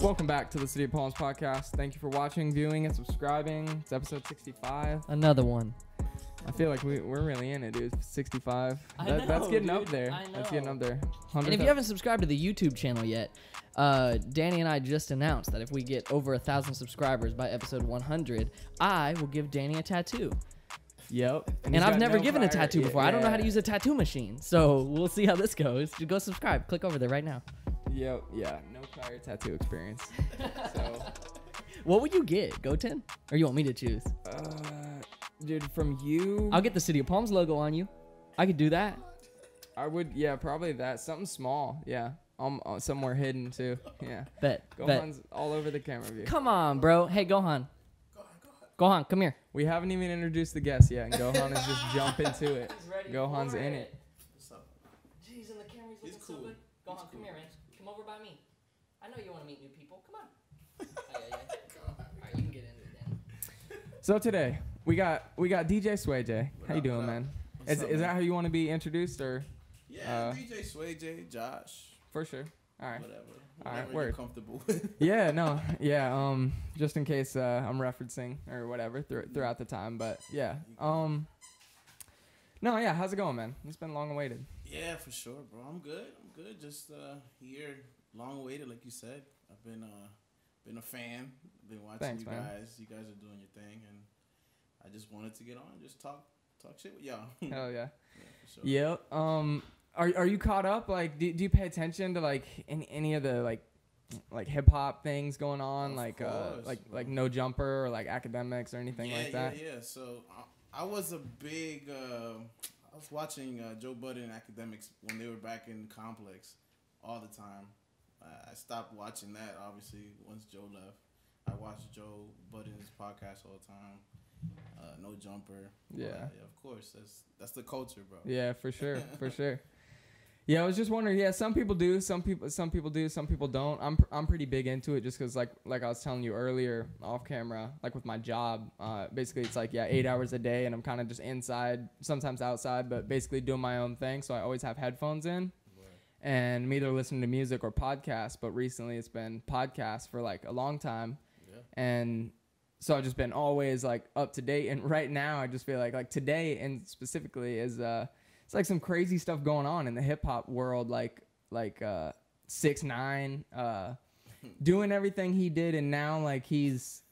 Welcome back to the City of Palms podcast. Thank you for watching, viewing, and subscribing. It's episode 65. Another one. I feel like we're really in it, dude. 65. That's getting dude. up there. I know. That's getting up there. And if you haven't subscribed to the YouTube channel yet, Danny and I just announced that if we get over 1,000 subscribers by episode 100, I will give Danny a tattoo. Yep. And I've never given a tattoo before. I don't know how to use a tattoo machine. So we'll see how this goes. Just go subscribe. Click over there right now. Yep. Yeah. No prior tattoo experience. So, What would you get? Goten? Or you want me to choose? dude, from you, I'll get the City of Palms logo on you. I could do that. I would. Yeah, probably that. Something small. Yeah. Somewhere hidden too. Yeah. Bet. Gohan's all over the camera view. Come on, bro. Hey, Gohan. Gohan, come here. We haven't even introduced the guest yet, and Gohan is just jumping to it. Gohan's in it. What's up? Jeez, and the camera's He's looking cool. so good. Gohan, He's come cool. here, man. Come over by me. I know you want to meet new people. Come on. Yeah. All right, you can get into it then. So today we got DJ Sway J. How you up, doing, what up? man? What's Is up, that man? how you want to be introduced, or Yeah, DJ Sway J, Josh, for sure? All right. whatever. All right, Whatever word. you're comfortable with. Yeah, no, yeah. Just in case I'm referencing or whatever throughout the time, but yeah. No, yeah. How's it going, man? It's been long awaited. Yeah, for sure, bro. I'm good. Just here, long awaited, like you said. I've been a fan. Been watching Thanks, you man. guys. You guys are doing your thing, and I just wanted to get on, and just talk shit with y'all. Hell yeah. Yeah, for sure. Yep. Are you caught up? Like, do you pay attention to like any of the like hip hop things going on, Of like course, bro. like No Jumper or like Academics or anything like that? Yeah. So I was a big. I was watching Joe Budden and Academics when they were back in Complex all the time. I stopped watching that obviously once Joe left. I watched Joe Budden's podcast all the time. No Jumper. Yeah. Yeah, of course. That's the culture, bro. Yeah, for sure, for sure. Yeah, I was just wondering. Yeah, some people do, some people do, some people don't. I'm pretty big into it just because like I was telling you earlier off camera, like with my job, basically it's like 8 hours a day, and I'm kind of just inside, sometimes outside, but basically doing my own thing. So I always have headphones in, and I'm either listening to music or podcasts. But recently it's been podcasts for like a long time, and so I've just been always like up to date. And right now I just feel like today and specifically is it's like some crazy stuff going on in the hip hop world, like 6ix9ine doing everything he did, and now like he's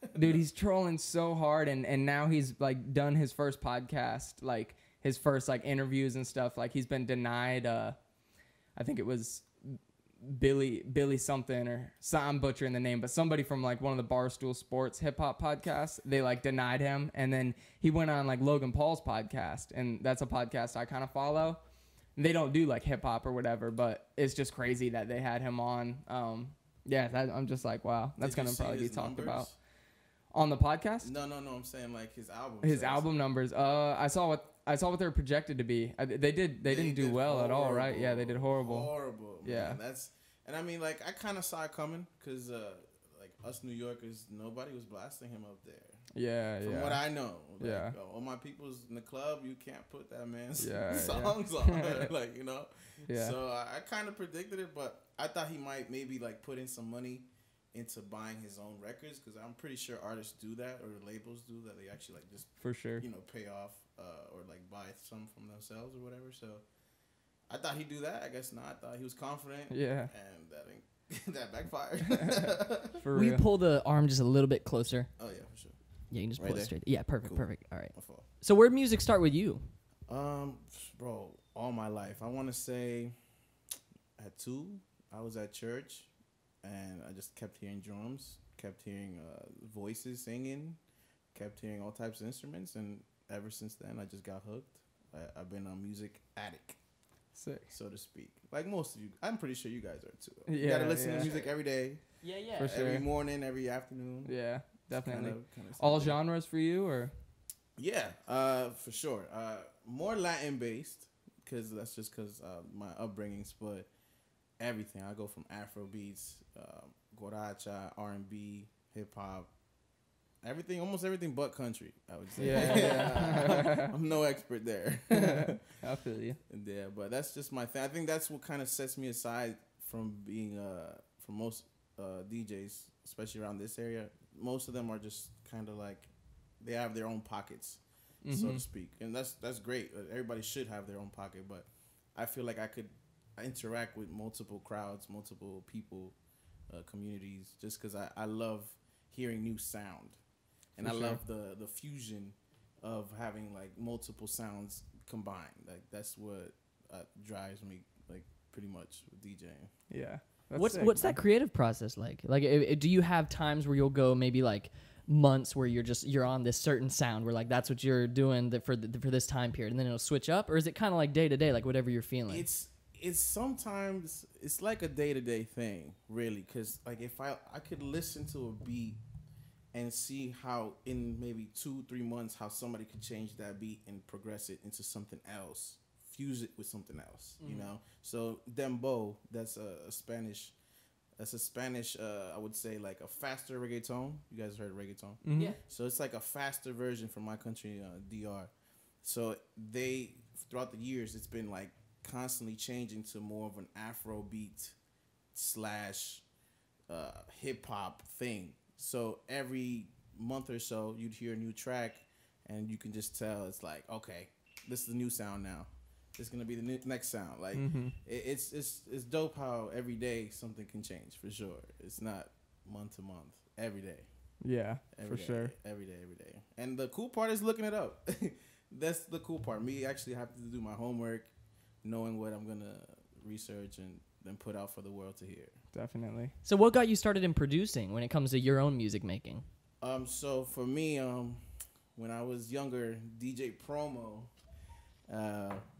trolling so hard, and now he's like done his first podcast, like his first like interviews and stuff. Like he's been denied I think it was Billy something, or I'm butchering the name, but somebody from like one of the Barstool Sports hip hop podcasts, they like denied him, and then he went on like Logan Paul's podcast, and that's a podcast I kind of follow. They don't do like hip hop or whatever, but it's just crazy that they had him on. I'm just like, wow, that's Did you gonna see probably be his talked numbers? about on the podcast. No. I'm saying like his album. His sales. album numbers. I saw what they were projected to be. They didn't do well at all, right? Yeah, they did horrible. Horrible. Yeah. Man. And I mean, like, I kind of saw it coming because, like, us New Yorkers, nobody was blasting him up there. Yeah, From yeah. what I know. Like, Yeah. all my people's in the club, you can't put that man's Yeah, songs on. Like, you know? Yeah. So I kind of predicted it, but I thought he might maybe, like, put in some money into buying his own records, because I'm pretty sure artists do that, or labels do that. They actually, like, just, For sure. you know, pay off or, like, buy some from themselves or whatever. So I thought he'd do that. I guess not. I thought he was confident. Yeah. And that backfired. For Will you real. pull the arm just a little bit closer? Oh, yeah, for sure. Yeah, you can just Right pull it there? straight. Yeah, perfect, Cool. perfect. All right. My fault. So where'd music start with you? Bro, all my life. I want to say at 2, I was at church, and I just kept hearing drums, kept hearing voices singing, kept hearing all types of instruments, and ever since then, I just got hooked. I've been a music addict, Sick. so to speak. Like most of you. I'm pretty sure you guys are too. You Yeah, gotta listen yeah. to music every day, Yeah. For sure. every morning, every afternoon. Yeah, definitely. Kinda All something. genres for you, or? Yeah, for sure. More Latin based, because that's just because my upbringings. But everything, I go from Afro beats, guaracha, R&B, hip hop, everything, almost everything but country, I would say. Yeah. I'm no expert there. I feel you. Yeah, but that's just my thing. I think that's what kind of sets me aside from being from most DJs, especially around this area, most of them are just kind of like they have their own pockets, so to speak, and that's great. Everybody should have their own pocket, but I feel like I could interact with multiple crowds, multiple people, communities, just because I love hearing new sound, and For I sure. love the fusion of having like multiple sounds combined. Like that's what drives me like pretty much with DJing. Yeah. That's What's sick, what's man. that creative process like? Like, do you have times where you'll go maybe like months where you're on this certain sound where like that's what you're doing for this time period, and then it'll switch up, or is it kind of like day to day, like whatever you're feeling? It's sometimes it's like a day-to-day thing, really, because like if I could listen to a beat and see how in maybe 2-3 months how somebody could change that beat and progress it into something else, fuse it with something else, you know. So dembow, that's a Spanish I would say like a faster reggaeton. You guys heard reggaeton? Yeah. So it's like a faster version from my country, DR. So they throughout the years, it's been like constantly changing to more of an Afro beat slash hip hop thing. So every month or so, you'd hear a new track, and you can just tell it's like, okay, this is the new sound now. It's gonna be the next sound. Like it's dope how every day something can change for sure. It's not month to month. Every day. Yeah, Every for day, sure. Every day. And the cool part is looking it up. That's the cool part. Me actually having to do my homework, knowing what I'm gonna research and then put out for the world to hear. Definitely. So what got you started in producing when it comes to your own music making? So for me, when I was younger, DJ Promo,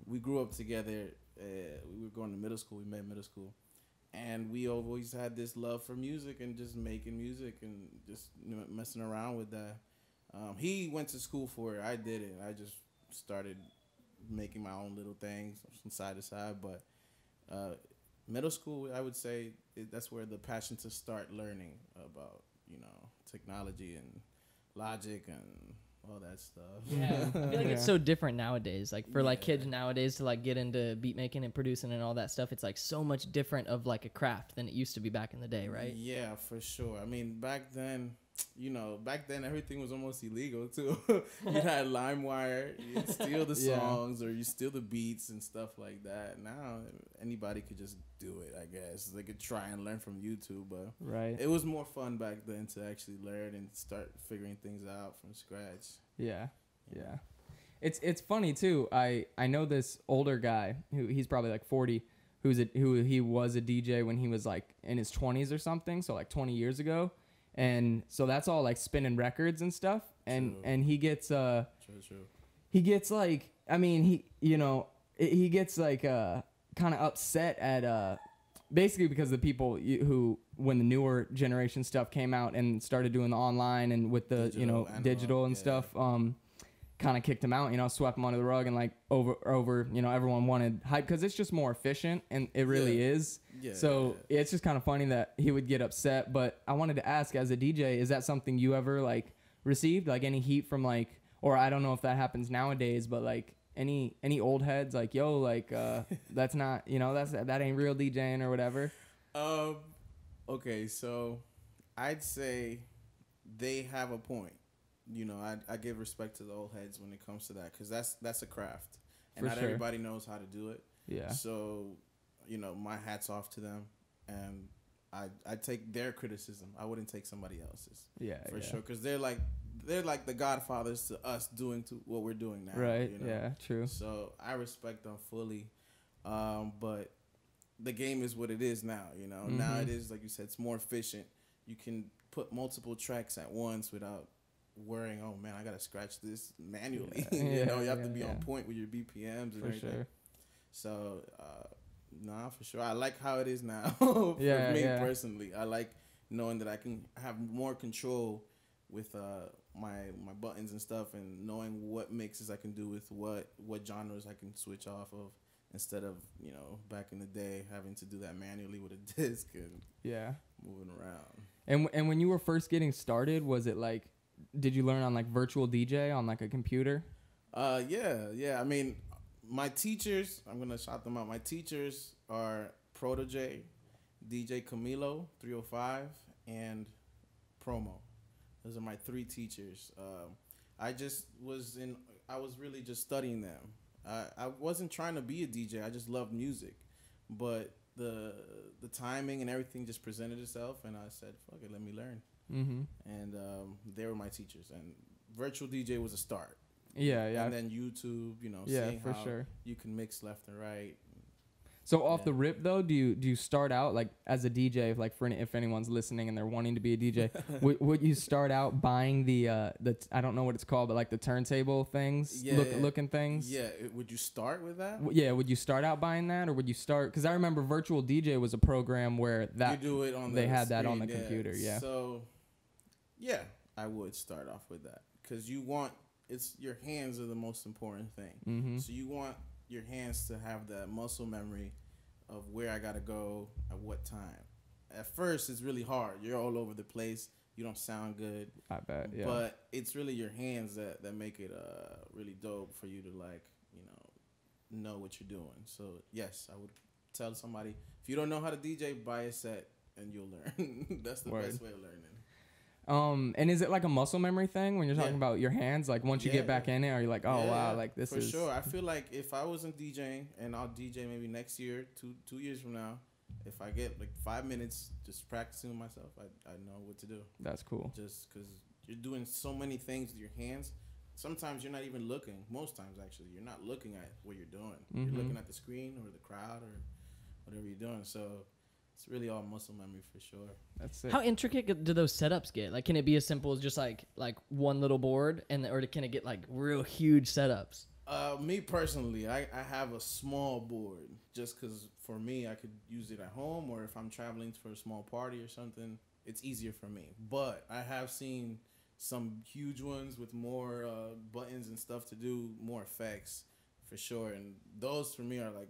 we grew up together. We were going to middle school. We met in middle school, and we always had this love for music and just making music and just messing around with that. He went to school for it. I didn't. I just started making my own little things from side to side. But middle school, I would say that's where the passion to start learning about, technology and logic and all that stuff. Yeah, I feel like Yeah. it's so different nowadays. Like for like Yeah. kids nowadays to like get into beat making and producing and all that stuff, it's like so much different of like a craft than it used to be back in the day, right? Yeah, for sure. I mean, back then everything was almost illegal too. You had LimeWire, you'd steal the Yeah. songs or you steal the beats and stuff like that. Now anybody could just do it, I guess. They could try and learn from YouTube, but Right. it was more fun back then to actually learn and start figuring things out from scratch. Yeah. Yeah. It's funny too. I know this older guy who he's probably like 40 who he was a DJ when he was like in his 20s or something, so like 20 years ago. And so that's all like spinning records and stuff. And True. and he gets True. he gets like, I mean, he gets like kind of upset at basically because the people who when the newer generation stuff came out and started doing the online and with the Digital, digital and analog, yeah. stuff, kind of kicked him out, swept him under the rug, and like over everyone wanted hype because it's just more efficient, and it really Yeah. is. Yeah, So yeah. it's just kind of funny that he would get upset. But I wanted to ask, as a DJ, is that something you ever like received, like any heat from like, or I don't know if that happens nowadays, but like any old heads like, yo, like that's not, that ain't real DJing or whatever. Okay, so I'd say they have a point. I give respect to the old heads when it comes to that, because that's a craft, and For not sure. everybody knows how to do it. Yeah. So, my hat's off to them, and I take their criticism. I wouldn't take somebody else's. Yeah. For yeah. sure, because they're like the godfathers to us doing to what we're doing now. Right. Yeah. True. So I respect them fully, but the game is what it is now. Now it is, like you said, it's more efficient. You can put multiple tracks at once without worrying. Oh man, I gotta scratch this manually. Yeah. You have to be Yeah. on point with your BPMs and For everything. sure. So, nah, for sure. I like how it is now. For Yeah, me yeah. personally, I like knowing that I can have more control with my buttons and stuff, and knowing what mixes I can do with what genres I can switch off of, instead of back in the day having to do that manually with a disc and Yeah. moving around. And when you were first getting started, was it like, did you learn on like virtual DJ on like a computer? Yeah. I mean, my teachers, I'm gonna shout them out. My teachers are Protege, DJ Camilo 305 and Promo. Those are my three teachers. I was really just studying them. I wasn't trying to be a DJ. I just loved music, but the timing and everything just presented itself, and I said, "Fuck it, let me learn." Mm-hmm. And they were my teachers. And virtual DJ was a start. Yeah, yeah. And then YouTube, Yeah, seeing for how sure. you can mix left and right. So off Yeah. the rip though, do you start out like as a DJ? Like if anyone's listening and they're wanting to be a DJ, would you start out buying the I don't know what it's called, but like the turntable things, looking things? Yeah, would you start with that? Yeah, would you start out buying that, or would you start? Because I remember Virtual DJ was a program where that you do it on they the had that on the screen, computer. Yeah. So, yeah, I would start off with that because it's your hands are the most important thing. Mm-hmm. So you want your hands to have that muscle memory of where I gotta go at what time. At first, it's really hard. You're all over the place. You don't sound good. I bet. Yeah. But it's really your hands that make it really dope for you to know what you're doing. So yes, I would tell somebody if you don't know how to DJ, buy a set and you'll learn. That's the best way of learning. And is it like a muscle memory thing when you're talking Yeah. about your hands? Like once you get back in it, are you like, oh wow, like this for is sure. I feel like if I wasn't DJing and I'll DJ maybe next year, two years from now, if I get like 5 minutes just practicing with myself, I know what to do. That's cool. Just because you're doing so many things with your hands. Sometimes you're not even looking. Most times, actually, you're not looking at what you're doing. Mm-hmm. You're looking at the screen or the crowd or whatever you're doing. So it's really all muscle memory for sure. That's it. How intricate do those setups get? Like, can it be as simple as just like one little board, or can it get like real huge setups? Me personally, I have a small board just because for me, I could use it at home or if I'm traveling for a small party or something, it's easier for me. But I have seen some huge ones with more buttons and stuff to do, more effects for sure. And those for me are like,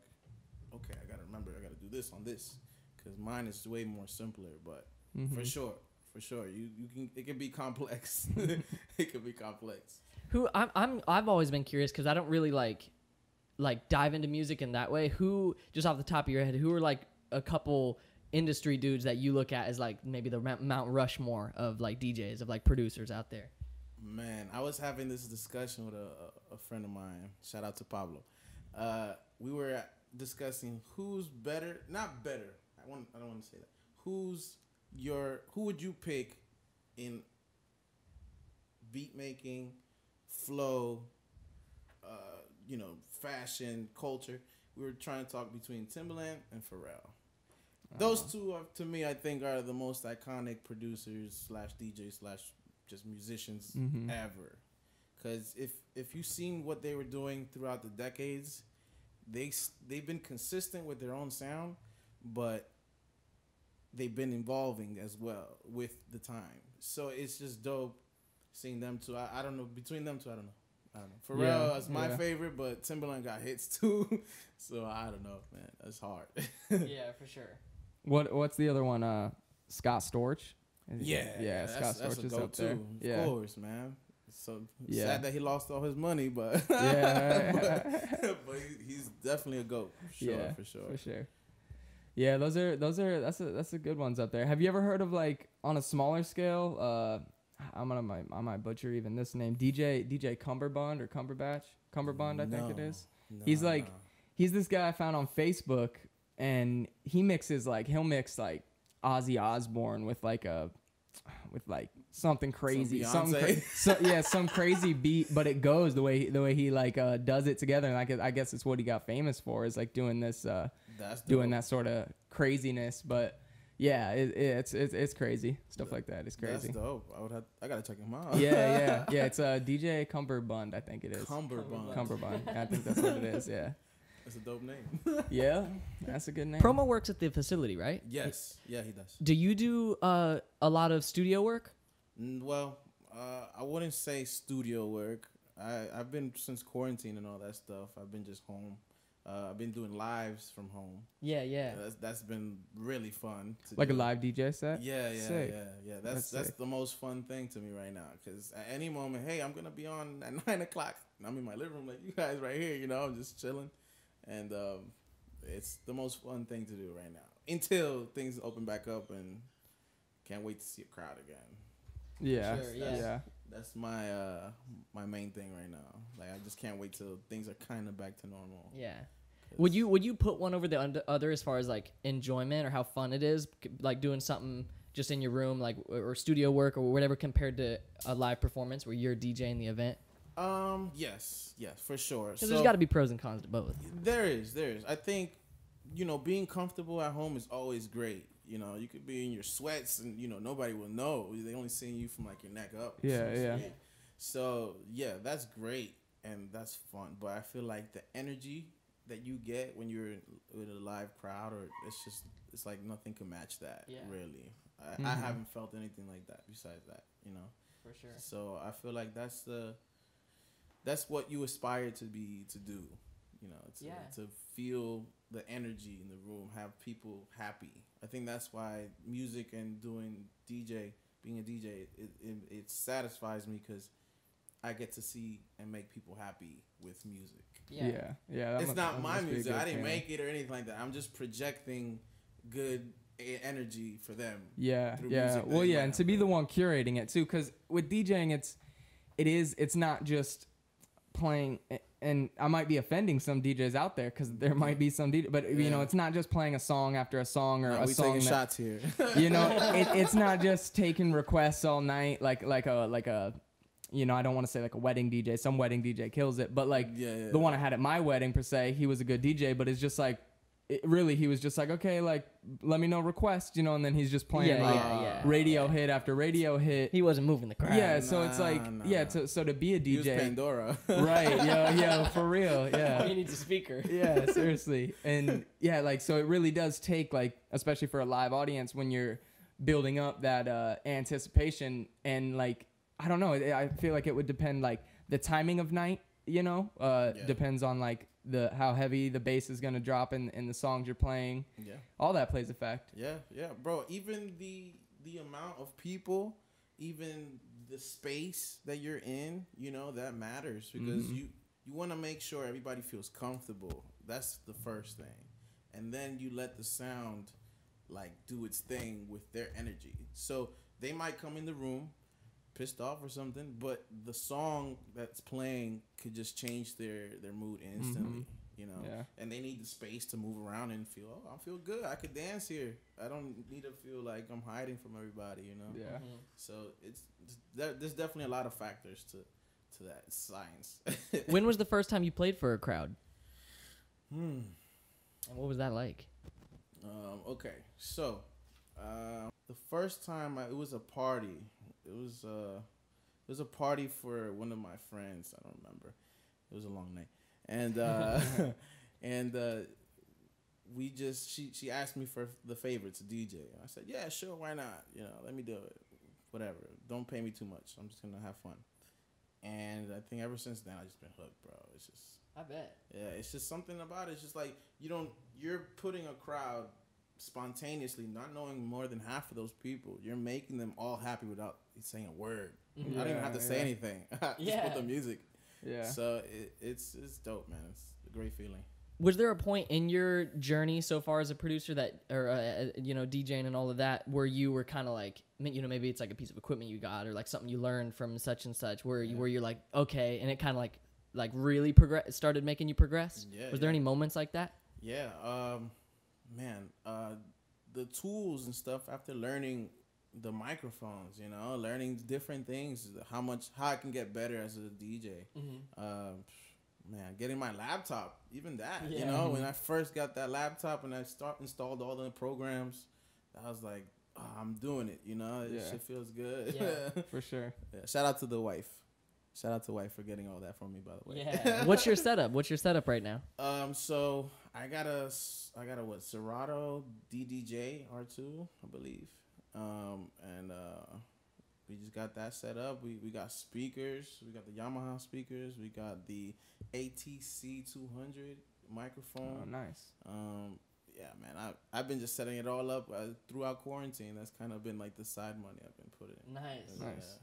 okay, I got to remember, I got to do this on this because mine is way more simpler. But Mm-hmm. for sure, it can be complex. It can be complex. I've always been curious because I don't really like dive into music in that way. Who, just off the top of your head, who are like a couple industry dudes that you look at as like maybe the Mount Rushmore of like DJs, of like producers out there? Man, I was having this discussion with a friend of mine. Shout out to Pablo. We were discussing who's better, not better. I don't want to say that. Who would you pick in beat making, flow, fashion, culture? We were trying to talk between Timbaland and Pharrell. Those two are, to me, I think, are the most iconic producers / DJs / just musicians Mm-hmm. ever. Because if you've seen what they were doing throughout the decades, they've been consistent with their own sound, but they've been evolving as well with the time. So it's just dope seeing them two. I don't know. Between them two, I don't know. Pharrell is my favorite, but Timbaland got hits too. So I don't know, man. That's hard. Yeah, for sure. What's the other one? Scott Storch. Yeah. Scott Storch is up there. Of course, man. So sad that he lost all his money, but Yeah. but he's definitely a GOAT. For sure. Yeah, that's a good ones up there. Have you ever heard of like on a smaller scale? I might butcher even this name. DJ Cumberbund or Cumberbund, I think it is. He's this guy I found on Facebook, and he'll mix like Ozzy Osbourne with something crazy, some crazy beat, but it goes the way he does it together, and I guess it's what he got famous for, is like doing this doing that sort of craziness. But yeah, it's crazy stuff like that. It's crazy. That's dope. I gotta check him out. Yeah. It's DJ Cumberbund, I think it is. Cumberbund. I think that's what it is. Yeah. That's a dope name. Yeah, that's a good name. Promo works at the facility, right? Yes. Yeah, he does. Do you do a lot of studio work? Well, I wouldn't say studio work. I've been, since quarantine and all that stuff, I've been just home. I've been doing lives from home. Yeah. That's been really fun. Like a live DJ set? Yeah. Sick. Yeah. That's the most fun thing to me right now. Because at any moment, hey, I'm going to be on at 9 o'clock. I'm in my living room like you guys right here, I'm just chilling. And it's the most fun thing to do right now. until things open back up, and can't wait to see a crowd again. Yeah. Sure, yeah. Yeah. That's my my main thing right now. Like I just can't wait till things are kind of back to normal. Yeah. Would you put one over the other as far as like enjoyment or how fun it is, like doing something just in your room, like or studio work or whatever, compared to a live performance where you're DJing the event? Yes, for sure. Because there's got to be pros and cons to both. There is. I think, being comfortable at home is always great. You could be in your sweats and, nobody will know. They only seeing you from like your neck up. Yeah, yeah. So, yeah, that's great and that's fun. But I feel like the energy that you get when you're with a live crowd, or it's like nothing can match that, really. I haven't felt anything like that besides that, For sure. So I feel like that's what you aspire to do, to feel the energy in the room, have people happy. I think that's why music and being a DJ, it satisfies me because I get to see and make people happy with music. Yeah. It's not my music. I didn't make it or anything like that. I'm just projecting good energy for them. Yeah. Well, yeah, and to be the one curating it too, because with DJing, it's not just playing, and I might be offending some DJs out there because there might be some DJ, but it's not just playing a song after a song or a song. We taking shots here. It's not just taking requests all night like a. I don't want to say like a wedding DJ. Some wedding DJ kills it, but like the one I had at my wedding per se, he was a good DJ, but it's just like, he was just like, okay, like let me know requests, and then he's just playing radio hit after radio hit. He wasn't moving the crowd. Yeah, so it's like, so to be a DJ, use Pandora, right? Yo, for real, yeah. He needs a speaker. Yeah, seriously, and so it really does take, like, especially for a live audience, when you're building up that anticipation, and like, I don't know, I feel like it would depend, like the timing of night, depends on like how heavy the bass is gonna drop in the songs you're playing. Yeah, all that plays effect. Yeah, bro. Even the amount of people, even the space that you're in, that matters, because you want to make sure everybody feels comfortable. That's the first thing, and then you let the sound like do its thing with their energy. So they might come in the room pissed off or something, but the song that's playing could just change their mood instantly, and they need the space to move around and feel, I feel good, I could dance here, I don't need to feel like I'm hiding from everybody, So there's definitely a lot of factors to that. It's science. When was the first time you played for a crowd? And what was that like? Okay, so the first time it was a party. It was a party for one of my friends. I don't remember. It was a long night, and she asked me for the favor to DJ. I said, yeah, sure, why not? Let me do it. Whatever. Don't pay me too much. I'm just gonna have fun. And I think ever since then I just been hooked, bro. It's just, I bet. Yeah, it's just something about it. It's just like you're putting a crowd spontaneously, not knowing more than half of those people. You're making them all happy without saying a word. I don't even have to say anything. Just put the music. Yeah. So it's dope, man. It's a great feeling. Was there a point in your journey so far as a producer that, or DJing and all of that, where you were kind of like, maybe it's like a piece of equipment you got, or like something you learned from such and such, where you're like, okay, and it kind of like really started making you progress? Yeah. Was there any moments like that? Yeah. Man, the tools and stuff, after learning the microphones, learning different things, how I can get better as a DJ. Man, getting my laptop, even that, when I first got that laptop and I installed all the programs, I was like, I'm doing it, shit feels good. Yeah, for sure. Yeah, shout out to the wife. Shout out to wife for getting all that for me, by the way. Yeah. What's your setup? What's your setup right now? So I got a Serato DDJ R2, I believe. And we just got that set up. We got speakers. We got the Yamaha speakers. We got the ATC 200 microphone. Oh, nice. Yeah, man. I've been just setting it all up throughout quarantine. That's kind of been like the side money I've been putting. Nice. Nice.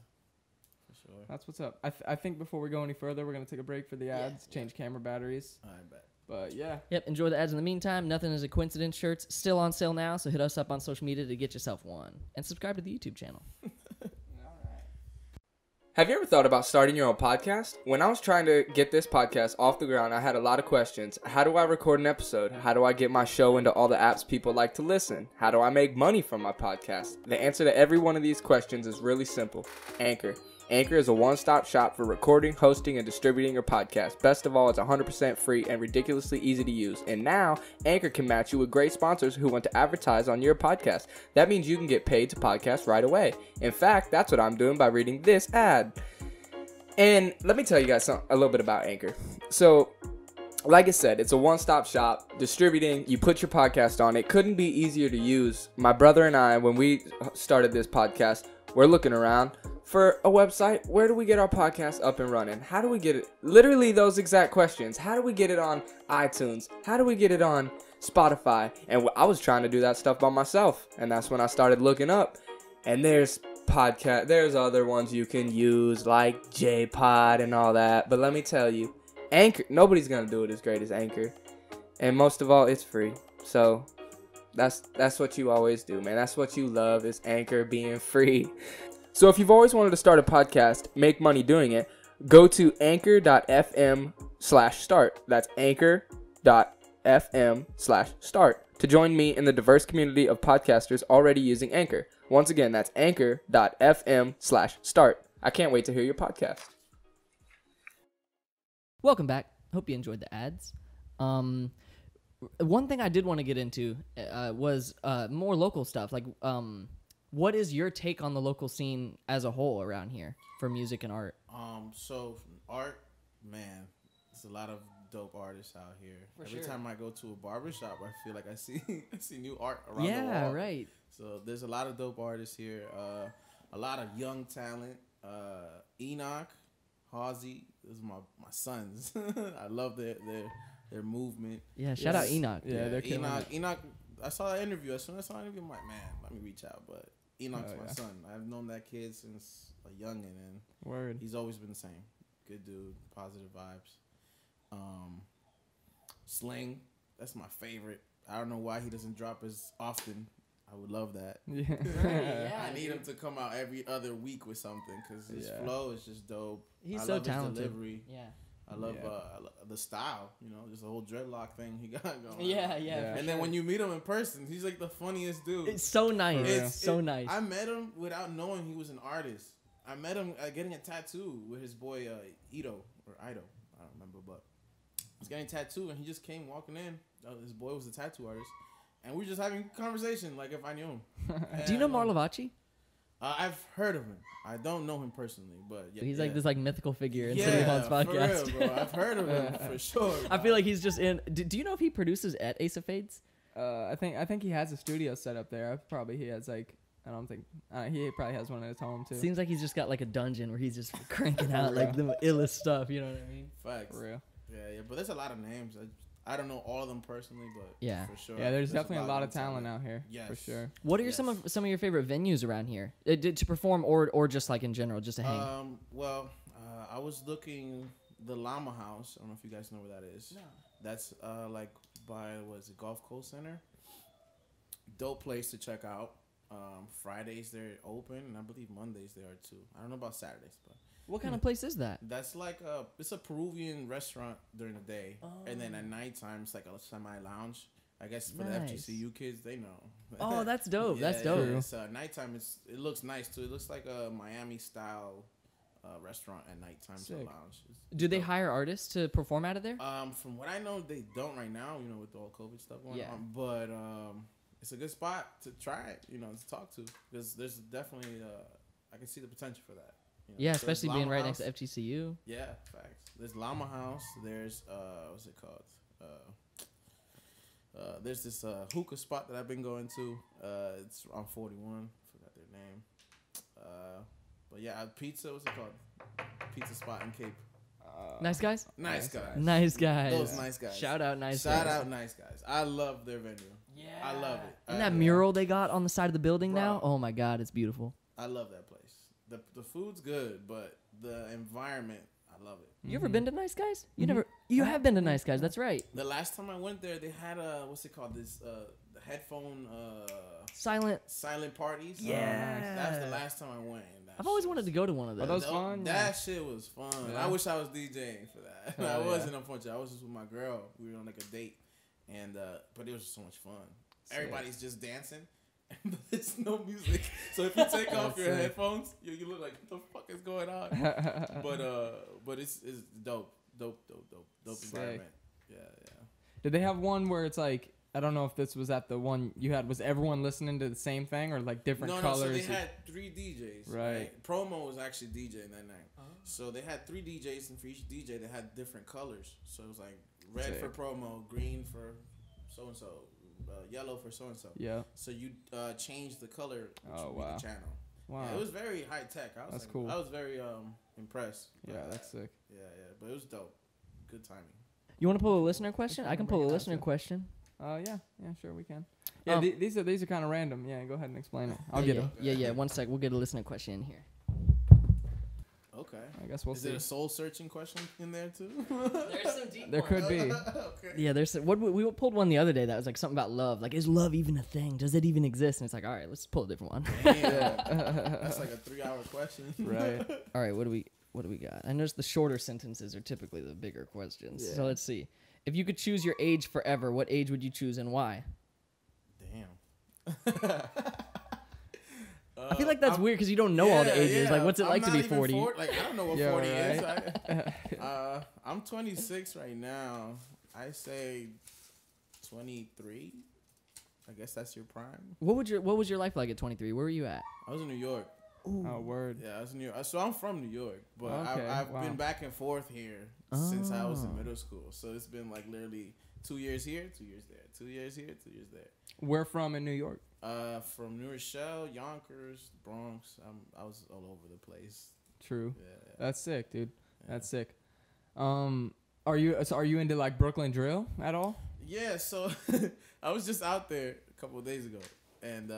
Sure. That's what's up. I think before we go any further, we're going to take a break for the ads, change camera batteries. I bet. But yeah. Yep, enjoy the ads in the meantime. Nothing is a coincidence shirts still on sale now, so hit us up on social media to get yourself one. And subscribe to the YouTube channel. Have you ever thought about starting your own podcast? When I was trying to get this podcast off the ground, I had a lot of questions. How do I record an episode? How do I get my show into all the apps people like to listen? How do I make money from my podcast? The answer to every one of these questions is really simple. Anchor. Anchor is a one-stop shop for recording, hosting, and distributing your podcast. Best of all, it's 100% free and ridiculously easy to use. And now, Anchor can match you with great sponsors who want to advertise on your podcast. That means you can get paid to podcast right away. In fact, that's what I'm doing by reading this ad. And let me tell you guys a little bit about Anchor. So, like I said, it's a one-stop shop, distributing, you put your podcast on. It couldn't be easier to use. My brother and I, when we started this podcast, we're looking around for a website. Where do we get our podcast up and running? How do we get it? Literally those exact questions. How do we get it on iTunes? How do we get it on Spotify? And I was trying to do that stuff by myself. And that's when I started looking up. And there's other ones you can use like JPod and all that. But let me tell you, Anchor, nobody's going to do it as great as Anchor. And most of all, it's free. So that's what you always do, man. That's what you love, is Anchor being free. So if you've always wanted to start a podcast, make money doing it, go to anchor.fm/start. That's anchor.fm/start to join me in the diverse community of podcasters already using Anchor. Once again, that's anchor.fm/start. I can't wait to hear your podcast. Welcome back. Hope you enjoyed the ads. One thing I did want to get into was more local stuff. Like, what is your take on the local scene as a whole around here for music and art? So art, man, there's a lot of dope artists out here. Every time I go to a barbershop, I feel like I see new art around the wall. Yeah, right. So there's a lot of dope artists here. A lot of young talent. Enoch, Halsey, those are my sons. I love their movement. Yeah, shout out Enoch. Yeah, they're killing it. Enoch. I saw that interview. As soon as I saw that interview, I'm like, man, let me reach out. But Enoch's my son. I've known that kid since a youngin', and Word. he's always been the same. Good dude, positive vibes. Sling, that's my favorite. I don't know why he doesn't drop as often. I would love that. Yeah. I need him to come out every other week with something, because his flow is just dope. He's I so love talented. His delivery. Yeah. I love the style, just the whole dreadlock thing he got going. Yeah. And then when you meet him in person, he's like the funniest dude. It's so nice. Nice. I met him without knowing he was an artist. I met him getting a tattoo with his boy Ido. I don't remember, but he was getting a tattoo, and he just came walking in. His boy was a tattoo artist, and we were just having a conversation like if I knew him. Do you know Marlavachi? I've heard of him. I don't know him personally, but yeah, He's like this mythical figure in yeah, City Hall's podcast. For real, bro. I've heard of him for sure. I feel like he's just in. Do you know if he produces at Ace of Fades? I think he has a studio set up there. He has like, I don't think he probably has one at his home too. Seems like he's just got like a dungeon where he's just cranking out like the illest stuff. You know what I mean? Facts. For real. Yeah. But there's a lot of names. I don't know all of them personally, but yeah, for sure. Yeah, there's definitely a lot of talent out here. Yes. For sure. What are some of your favorite venues around here to perform or just like in general, just to hang? I was looking the Llama House. I don't know if you guys know where that is. No. That's like by Gulf Coast Center. Dope place to check out. Fridays they're open, and I believe Mondays they are too. I don't know about Saturdays, but. What kind of place is that? That's like it's a Peruvian restaurant during the day, and then at nighttime it's like a semi-lounge. I guess for the FGCU kids, they know. Oh, that's dope. Yeah, that's dope. Yeah. So nighttime, it looks nice too. It looks like a Miami style restaurant at nighttime. So lounge. Do they hire artists to perform out of there? From what I know, they don't right now. With all COVID stuff going on. But it's a good spot to try it. To talk to, because there's definitely I can see the potential for that. Yeah, especially being right next to FGCU. Yeah, facts. There's Llama House. There's what's it called? There's this hookah spot that I've been going to. It's on 41. Forgot their name. But yeah, pizza. What's it called? Pizza spot in Cape. Nice guys. Nice guys. Nice guys. Those nice guys. Shout out nice guys. Shout out nice guys. I love their venue. Yeah. I love it. And that mural they got on the side of the building now. Oh my God, it's beautiful. I love that place. The food's good, but the environment, I love it. You ever been to Nice Guys? You Mhm. never. You have been to Nice Guys. That's right. The last time I went there, they had what's it called? This the headphone silent parties. Yeah. That was the last time I went. And that I've always shit wanted to go to one of Are those. those fun? That shit was fun. Yeah. I wish I was DJing for that. Hell I yeah. wasn't, unfortunately. I was just with my girl. We were on like a date, and but it was just so much fun. Sick. Everybody's just dancing. But there's no music, so if you take off That's your sick. headphones, you look like, what the fuck is going on? But it's dope Sick. environment. Yeah. Did they have one where it's like, I don't know if this was at the one you had, was everyone listening to the same thing or like different No, colors? so they had 3 DJs. Right. Promo was actually DJing that night. So they had 3 DJs, and for each DJ they had different colors. So it was like red Sick. for promo, green for so and so, yellow for so and so. Yeah. So you change the color, which Oh, would be wow. the channel. Wow. Yeah, it was very high tech. That's cool. I was very impressed. by Yeah, that. that's sick. Yeah, but it was dope. Good timing. You want to pull a listener question? I can pull a Bring it out listener too. question. Yeah, sure we can. Yeah, Um, these are kind of random. Yeah, go ahead and explain it. I'll yeah, get yeah, them. Yeah. 1 sec. We'll get a listener question in here. Okay. I guess we'll Is see. it a soul searching question in there too? There's some deep. There could be. Okay. Yeah, there's what we pulled one the other day that was like something about love. Like, is love even a thing? Does it even exist? And it's like, all right, let's pull a different one. Damn. That's like a 3-hour question. Right. All right, what do we got? I noticed the shorter sentences are typically the bigger questions. Yeah. So let's see. If you could choose your age forever, what age would you choose and why? Damn. I feel like that's weird because you don't know all the ages. Like, what's it like to be 40? Like, I don't know what Yeah, 40 is. right. I'm 26 right now. I say 23. I guess that's your prime. What was your life like at 23? Where were you at? I was in New York. Oh, word. Yeah, I was in New York. So I'm from New York, but Okay, I've wow. been back and forth here since I was in Oh. middle school. So it's been like literally 2 years here, 2 years there, 2 years here, 2 years there. Where from in New York? From New Rochelle, Yonkers, Bronx. I was all over the place. True. Yeah. That's sick, dude. Yeah. That's sick. Are you into like Brooklyn drill at all? Yeah, so I was just out there a couple of days ago, and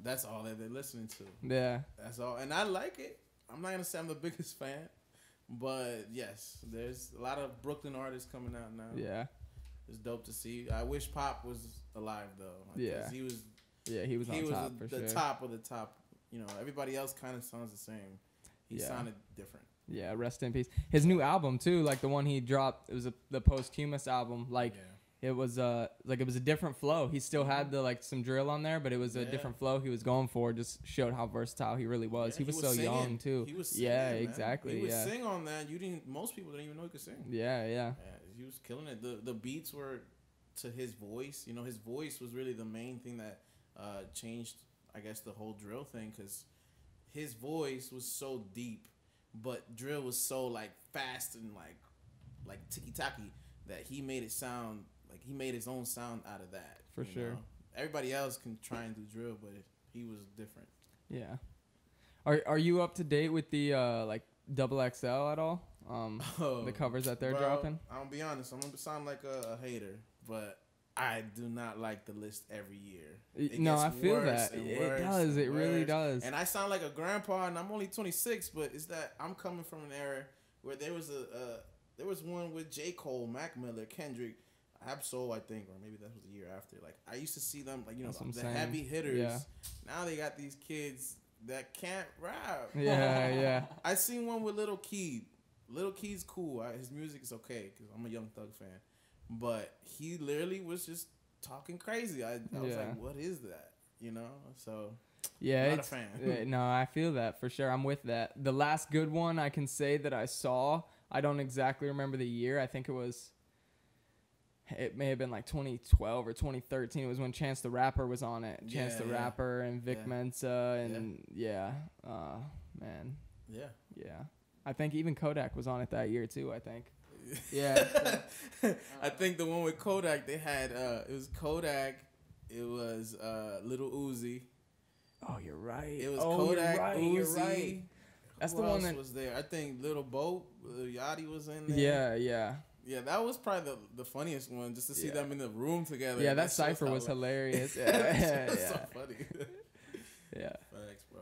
that's all that they're listening to. Yeah. That's all, and I like it. I'm not gonna say I'm the biggest fan, but yes, there's a lot of Brooklyn artists coming out now. Yeah. It's dope to see. I wish Pop was alive though. Like, Yeah. 'cause he was on top for the sure. top of the top. You know, everybody else kind of sounds the same. He Yeah. sounded different. Yeah, rest in peace. His new album too, like the one he dropped, it was the posthumous album. Like Yeah. it was a different flow. He still had the like some drill on there, but it was a Yeah. different flow he was going for. Just showed how versatile he really was. Yeah, he was so singing. young too. He was singing, yeah, man. exactly. He would Yeah. sing on that. Most people didn't even know he could sing. Yeah, yeah. Yeah, he was killing it. The beats were to his voice. You know, his voice was really the main thing that changed, I guess, the whole drill thing, because his voice was so deep, but drill was so like fast and like ticky tacky that he made it sound like he made his own sound out of that. For you sure. know? Everybody else can try and do drill, but he was different. Yeah. Are you up to date with the like double XL at all? The covers that they're Bro, dropping? I'll be honest, I'm gonna sound like a hater, but I do not like the list every year. It No, gets I feel worse that. and It worse does. and It really worse. does. And I sound like a grandpa, and I'm only 26, but it's that I'm coming from an era where there was there was one with J. Cole, Mac Miller, Kendrick, Absol, I think, or maybe that was the year after. Like, I used to see them, like, you know, That's what I'm the saying. heavy hitters. Yeah. Now they got these kids that can't rap. Yeah, yeah. I seen one with Lil Keed. Lil Keed's cool. His music is okay because I'm a Young Thug fan. But he literally was just talking crazy. I was Yeah. like, what is that? You know? So, Yeah, not a it's fan. no, I feel that for sure. I'm with that. The last good one I can say that I saw, I don't exactly remember the year. I think it may have been like 2012 or 2013. It was when Chance the Rapper was on it. Chance the Yeah. Rapper and Vic Yeah. Mensa and man, yeah. yeah. I think even Kodak was on it that year too. I think. Yeah. I think the one with Kodak, they had, it was Kodak, it was Little Uzi, Oh, you're right. it was oh, Kodak, you're right. Uzi. You're right. That's Who the one else that. was there. I think Little Boat, Lil Yachty was in there. Yeah, yeah. Yeah, that was probably the funniest one, just to see Yeah. them in the room together. Yeah, that shows cipher how- was hilarious. Yeah, That's yeah, so funny. yeah. Thanks, bro.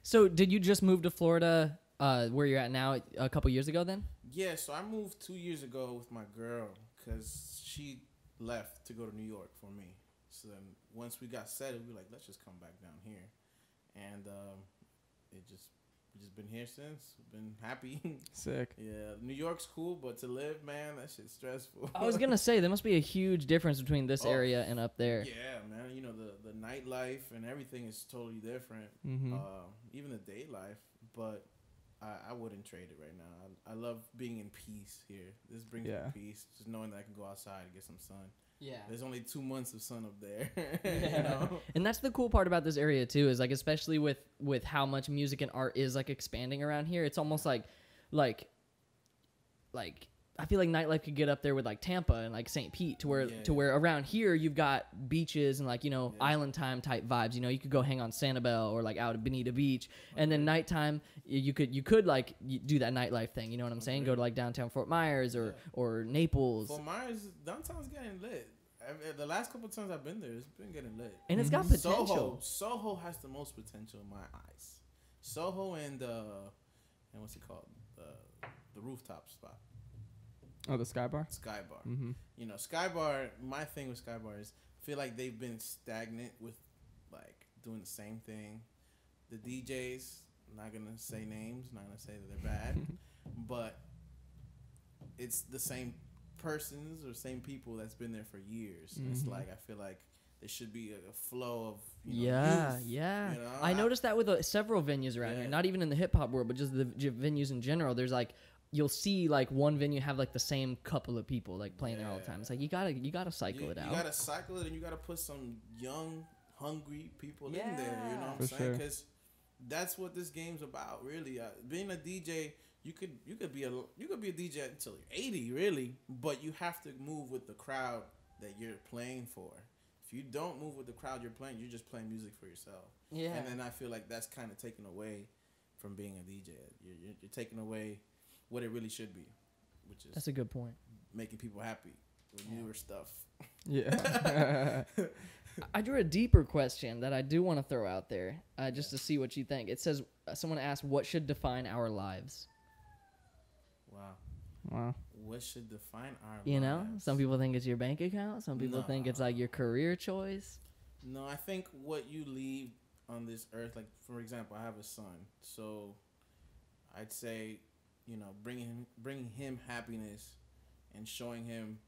So did you just move to Florida, where you're at now, a couple years ago then? Yeah, so I moved 2 years ago with my girl because she left to go to New York for me. So then once we got settled, we were like, let's just come back down here, and we just been here since. Been happy. Sick. Yeah, New York's cool, but to live, man, that shit's stressful. I was gonna say there must be a huge difference between this Oh, area and up there. Yeah, man. You know the nightlife and everything is totally different. Mm-hmm. Even the day life, but I wouldn't trade it right now. I love being in peace here. This brings me peace, just knowing that I can go outside and get some sun. Yeah. There's only 2 months of sun up there. Yeah. You know? And that's the cool part about this area too, is like especially with how much music and art is like expanding around here. It's almost like I feel like nightlife could get up there with like Tampa and like St. Pete to where around here you've got beaches and like, you know, island time type vibes. You know, you could go hang on Sanibel or like out at Bonita Beach, and then nighttime you could like do that nightlife thing. You know what I'm saying? Go to like downtown Fort Myers or Naples. Fort Myers, downtown's getting lit. The last couple of times I've been there, it's been getting lit. And it's got potential. Soho has the most potential in my eyes. Soho and what's it called? The rooftop spot. Oh, the Sky Bar? Sky Bar. Mm-hmm. You know, Sky Bar, my thing with Sky Bar is I feel like they've been stagnant with like doing the same thing. The DJs, I'm not going to say names, not going to say that they're bad, but it's the same persons or same people that's been there for years. Mm-hmm. It's like I feel like there should be a flow of youth, you know? You know? I noticed that with several venues around here, not even in the hip hop world, but just the venues in general. There's like you'll see like one venue have like the same couple of people like playing there all the time. It's like you gotta cycle it out. You gotta cycle it, and you gotta put some young, hungry people in there. You know what I'm saying? Because that's what this game's about, really. Being a DJ, you could be a DJ until you're 80, really, but you have to move with the crowd that you're playing for. If you don't move with the crowd you're playing, you're just playing music for yourself. Yeah. And then I feel like that's kind of taken away from being a DJ. You're taking away what it really should be, which is that's a good point. Making people happy with newer stuff. Yeah. I drew a deeper question that I do want to throw out there, just to see what you think. It says someone asked, "What should define our lives?" Wow. What should define our lives? You know, some people think it's your bank account. Some people think it's like your career choice. No, I think what you leave on this earth, like for example, I have a son, so I'd say, you know, bringing him happiness and showing him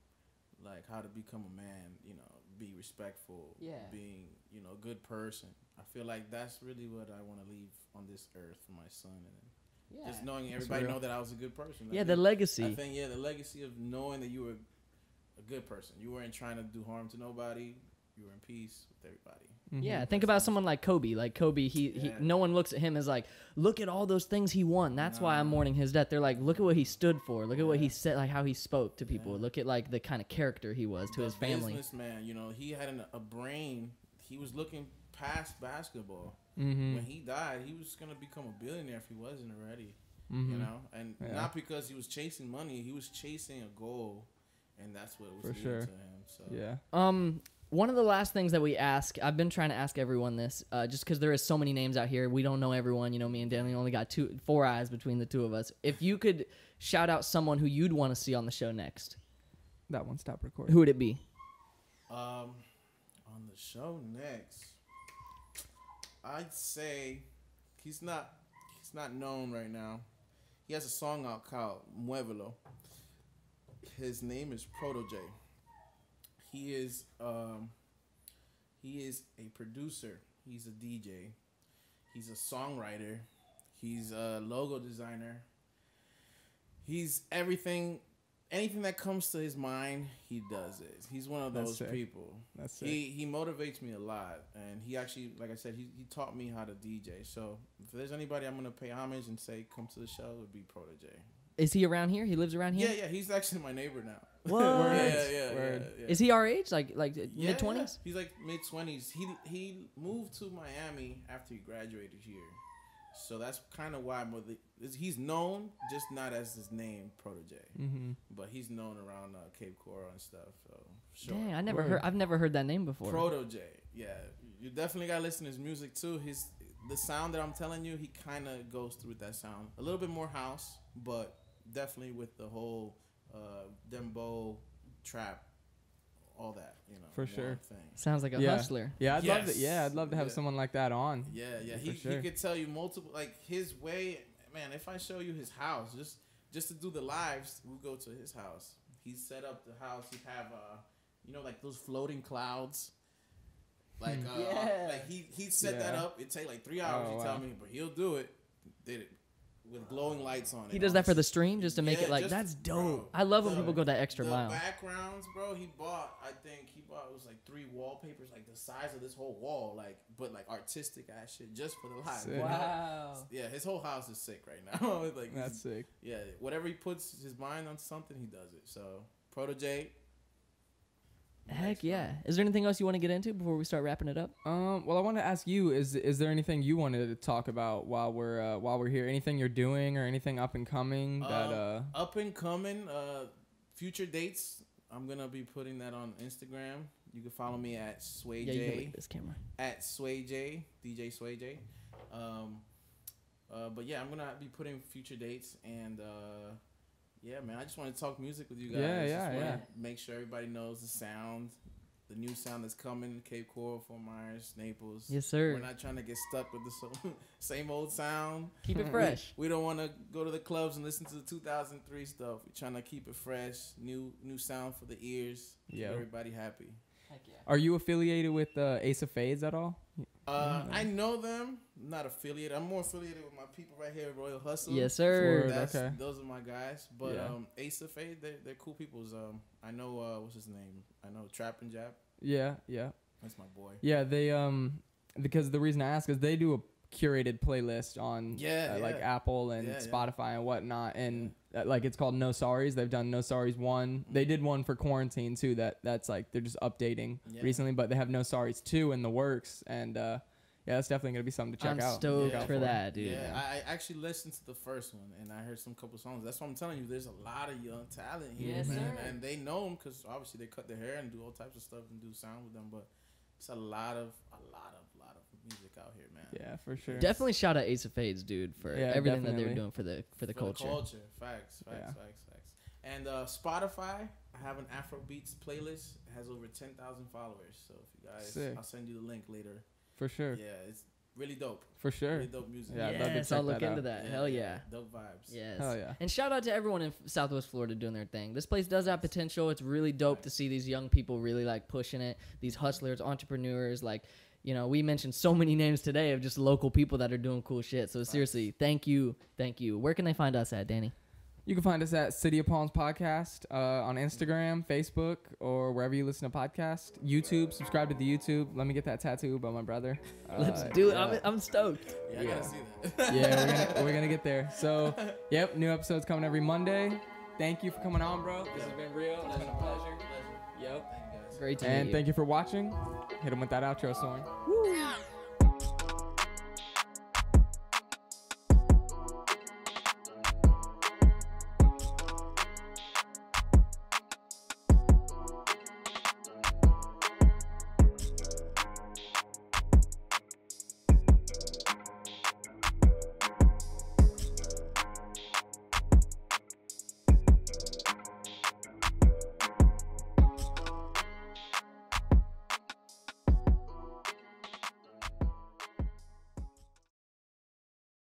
like how to become a man, you know, be respectful, being, you know, a good person. I feel like that's really what I want to leave on this earth for my son, and just knowing everybody know that I was a good person. The legacy. I think the legacy of knowing that you were a good person. You weren't trying to do harm to nobody. You were in peace with everybody. Mm-hmm. Yeah, think about someone like Kobe. Like Kobe, he no one looks at him as like, look at all those things he won. That's why I'm mourning his death. They're like, look at what he stood for. Look at what he said, like how he spoke to people. Look at like the kind of character he was to his family. Businessman, you know, he had a brain. He was looking past basketball. Mm-hmm. When he died, he was gonna become a billionaire if he wasn't already. Mm-hmm. You know, and not because he was chasing money. He was chasing a goal, and that's what was leading to him. So one of the last things that we ask, I've been trying to ask everyone this, just because there is so many names out here. We don't know everyone. You know, me and Danny only got 4 eyes between the two of us. If you could shout out someone who you'd want to see on the show next, that one stopped recording. Who would it be? On the show next, I'd say he's not known right now. He has a song out called Muévelo. His name is Proto J. He is a producer. He's a DJ. He's a songwriter. He's a logo designer. He's everything. Anything that comes to his mind, he does it. He's one of those people. That's sick. He motivates me a lot, and he actually, like I said, he taught me how to DJ. So if there's anybody I'm gonna pay homage and say come to the show, it would be Proto J. Is he around here? He lives around here? Yeah. He's actually my neighbor now. What? Yeah. Is he our age? Like mid-20s? Yeah. He's like mid-20s. He moved to Miami after he graduated here. So that's kind of why he's known, just not as his name, Proto J. Mm-hmm. But he's known around Cape Coral and stuff. So sure. Dang, I've never heard that name before. Proto J. Yeah, you definitely gotta listen to his music too. The sound that I'm telling you, he kind of goes through that sound. A little bit more house, but definitely with the whole dembow trap, all that, you know. For one sure. Thing. Sounds like a Yeah. hustler. Yeah, I'd love to. Yes. Yeah, I'd love to have Yeah. someone like that on. Yeah, Yeah, he for sure. could tell you multiple, like his way. Man, if I show you his house, just to do the lives, we'll go to his house. He set up the house. He have you know, like those floating clouds. Like Yeah. like he set that Yeah. up. It take like 3 hours. Oh, He tell wow. me, but he'll do it. Did it with glowing lights on it. He does that for the stream just to make Yeah, it like just- that's dope. bro, I love when the- people go that extra the mile. backgrounds, bro. He bought it was like 3 wallpapers, like the size of this whole wall, like but like artistic ass shit just for the live. Sick. you know? Wow. Yeah, his whole house is sick right now. Like That's sick. yeah, whatever he puts his mind on something, he does it. So Protege. Heck yeah. Is there anything else you want to get into before we start wrapping it up? Well, I want to ask you: is there anything you wanted to talk about while we're here? Anything you're doing or anything up and coming that Up and coming, future dates. I'm gonna be putting that on Instagram. You can follow me at Sway Yeah, you can J. look at this camera. At Sway J, DJ Sway J. But yeah, I'm gonna be putting future dates, and yeah, man, I just want to talk music with you guys. Yeah, Just wanna yeah. Make sure everybody knows the sound, the new sound that's coming. Cape Coral, Fort Myers, Naples. Yes, sir. We're not trying to get stuck with the same old sound. Keep it fresh. We don't want to go to the clubs and listen to the 2003 stuff. We're trying to keep it fresh, new sound for the ears. Keep Yeah. everybody happy. Heck yeah. are you affiliated with Ace of Fades at all? I know them. Not affiliated. I'm more affiliated with my people right here, Royal Hustle. Yes, sir. Word. Okay. Those are my guys. But Yeah. Ace of Fade, they're cool peoples. I know what's his name? I know Trap and Jab. Yeah. That's my boy. Yeah, they because the reason I ask is they do a curated playlist on like Yeah. Apple and Yeah. Spotify and whatnot, and like it's called No Sorries. They've done No Sorries 1. They did one for quarantine too. That's like they're just updating Yeah. recently, but they have No Sorries 2 in the works, and yeah, that's definitely gonna be something to check I'm out. stoked Yeah. for that, dude. Yeah, I actually listened to the first one and I heard some couple songs. That's what I'm telling you. There's a lot of young talent here, Yes, man, sir. and they know them because obviously they cut their hair and do all types of stuff and do sound with them. But it's a lot of music out here, man. Yeah, for sure. Definitely shout out Ace of Fades, dude, for Yeah, everything that definitely. they're doing for the culture. Facts. Yeah. And Spotify, I have an Afrobeats playlist. It has over 10,000 followers. So if you guys, Sick. I'll send you the link later. For sure. Yeah, it's really dope. For sure. Really dope music. Yeah, I'd love to Yes, I'll check look that into out. that. Hell yeah. Dope vibes. Yes. Hell yeah. And shout out to everyone in Southwest Florida doing their thing. This place does have potential. It's really dope to see these young people really like pushing it. These hustlers, entrepreneurs, like, you know, we mentioned so many names today of just local people that are doing cool shit. So seriously, thank you. Thank you. Where can they find us at, Danny? You can find us at City of Palms Podcast on Instagram, Facebook, or wherever you listen to podcasts. YouTube, subscribe to the YouTube. Let me get that tattoo by my brother. Let's do it. yeah. I'm stoked. Yeah, I gotta see that. Yeah, we're gonna get there. So, yep, new episodes coming every Monday. Thank you for coming on, bro. This has been real. It's been a pleasure. Yep. Great to meet And you. thank you for watching. Hit him with that outro song. Woo!